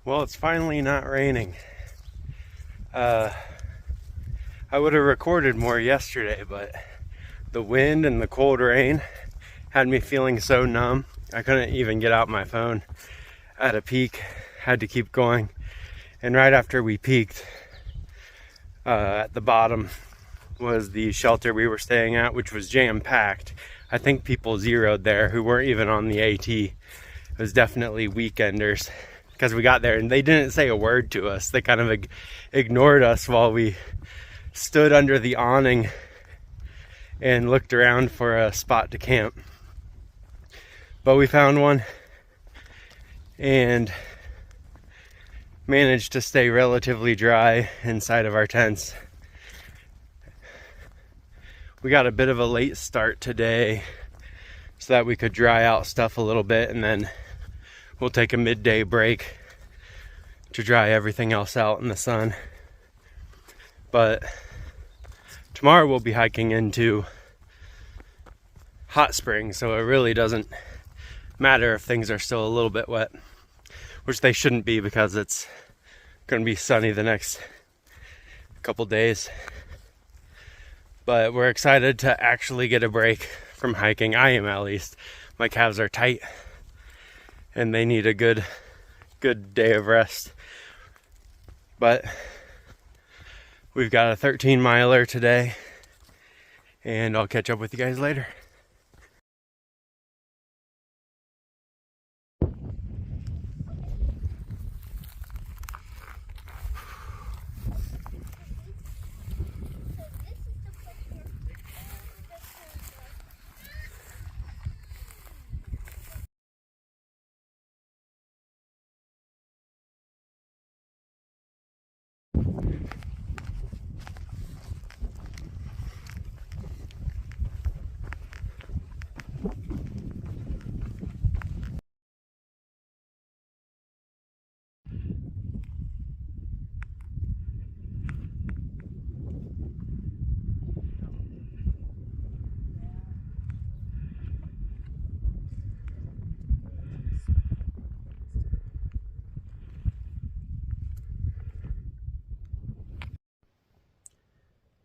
Well, it's finally not raining. I would have recorded more yesterday, but the wind and the cold rain had me feeling so numb. I couldn't even get out my phone at a peak. Had to keep going. And right after we peaked, at the bottom was the shelter we were staying at, which was jam-packed. I think people zeroed there who weren't even on the AT. It was definitely weekenders, because we got there and they didn't say a word to us. They kind of ignored us while we stood under the awning and looked around for a spot to camp. But we found one and managed to stay relatively dry inside of our tents. We got a bit of a late start today so that we could dry out stuff a little bit, and then we'll take a midday break to dry everything else out in the sun. But tomorrow we'll be hiking into Hot Springs, so it really doesn't matter if things are still a little bit wet, which they shouldn't be because it's going to be sunny the next couple days. But we're excited to actually get a break from hiking. I am, at least. My calves are tight and they need a good day of rest. But we've got a 13 miler today, and I'll catch up with you guys later.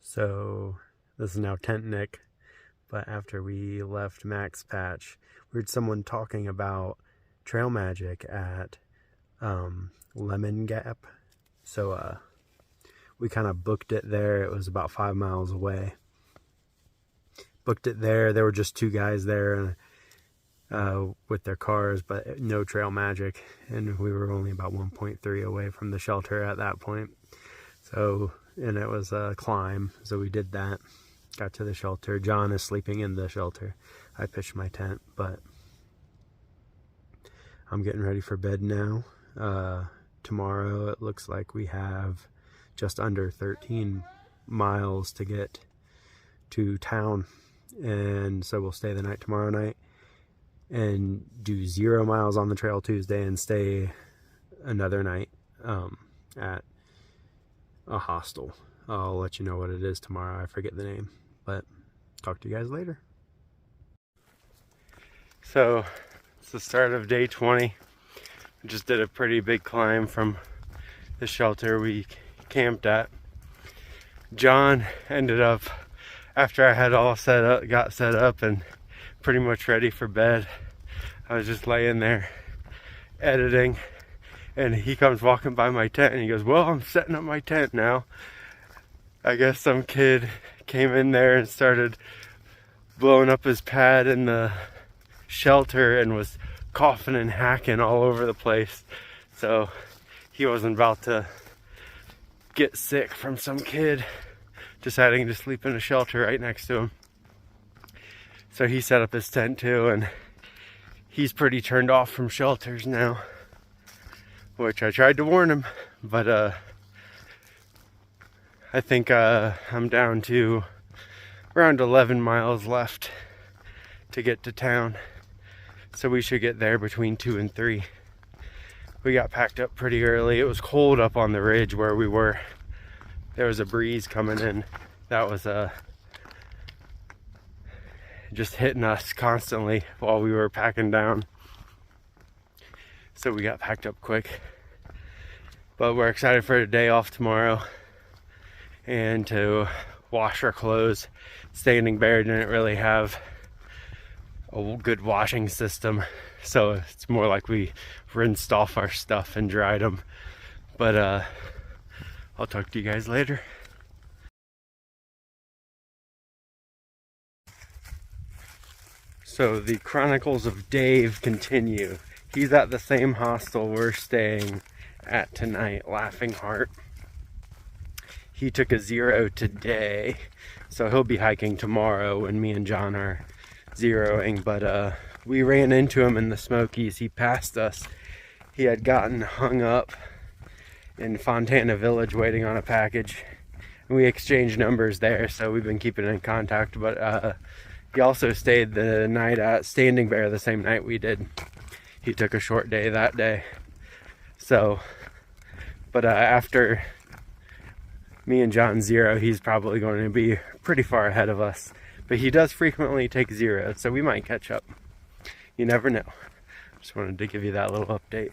So this is now Tent Nick, but after we left Max Patch, we heard someone talking about trail magic at Lemon Gap. So we kind of booked it there. It was about 5 miles away. Booked it there. There were just two guys there with their cars, but no trail magic. And we were only about 1.3 away from the shelter at that point. So, and it was a climb, so we did that. Got to the shelter. John is sleeping in the shelter. I pitched my tent, but I'm getting ready for bed now. Tomorrow it looks like we have just under 13 miles to get to town, and so we'll stay the night tomorrow night and do 0 miles on the trail Tuesday and stay another night at a hostel. I'll let you know what it is tomorrow. I forget the name, but talk to you guys later. So it's the start of day 20. We just did a pretty big climb from the shelter we camped at. John ended up, after I had all got set up and pretty much ready for bed, I was just laying there editing, and he comes walking by my tent and he goes, "Well, I'm setting up my tent now." I guess some kid came in there and started blowing up his pad in the shelter and was coughing and hacking all over the place. So he wasn't about to get sick from some kid deciding to sleep in a shelter right next to him. So he set up his tent too, and he's pretty turned off from shelters now, which I tried to warn him, but I think I'm down to around 11 miles left to get to town, so we should get there between 2 and 3. We got packed up pretty early. It was cold up on the ridge where we were. There was a breeze coming in that was just hitting us constantly while we were packing down. So we got packed up quick. But we're excited for a day off tomorrow and to wash our clothes. Standing Bear didn't really have a good washing system, so it's more like we rinsed off our stuff and dried them. But I'll talk to you guys later. So the Chronicles of Dave continue. He's at the same hostel we're staying at tonight, Laughing Heart. He took a 0 today, so he'll be hiking tomorrow when me and John are zeroing. But we ran into him in the Smokies. He passed us. He had gotten hung up in Fontana Village waiting on a package, and we exchanged numbers there, so we've been keeping in contact. But he also stayed the night at Standing Bear the same night we did. He took a short day that day. So, but after me and John zero, he's probably going to be pretty far ahead of us. But he does frequently take 0, so we might catch up. You never know. Just wanted to give you that little update.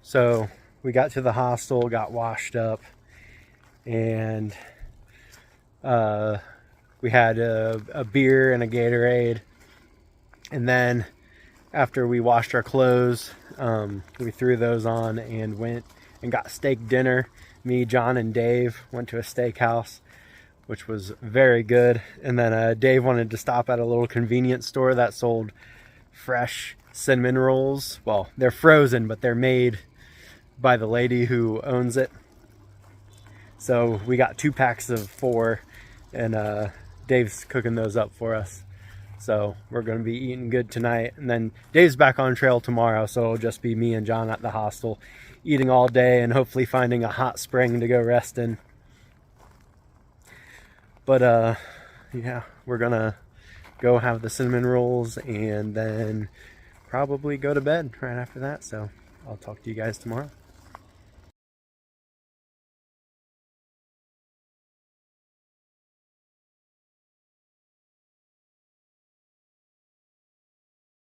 So we got to the hostel, got washed up, and we had a beer and a Gatorade. And then after we washed our clothes, we threw those on and went and got steak dinner. Me, John, and Dave went to a steakhouse, which was very good. And then Dave wanted to stop at a little convenience store that sold fresh cinnamon rolls. Well, they're frozen, but they're made by the lady who owns it. So we got 2 packs of 4, and Dave's cooking those up for us. So we're going to be eating good tonight. And then Dave's back on trail tomorrow, so it'll just be me and John at the hostel eating all day and hopefully finding a hot spring to go rest in. But yeah, we're going to go have the cinnamon rolls and then probably go to bed right after that. So I'll talk to you guys tomorrow.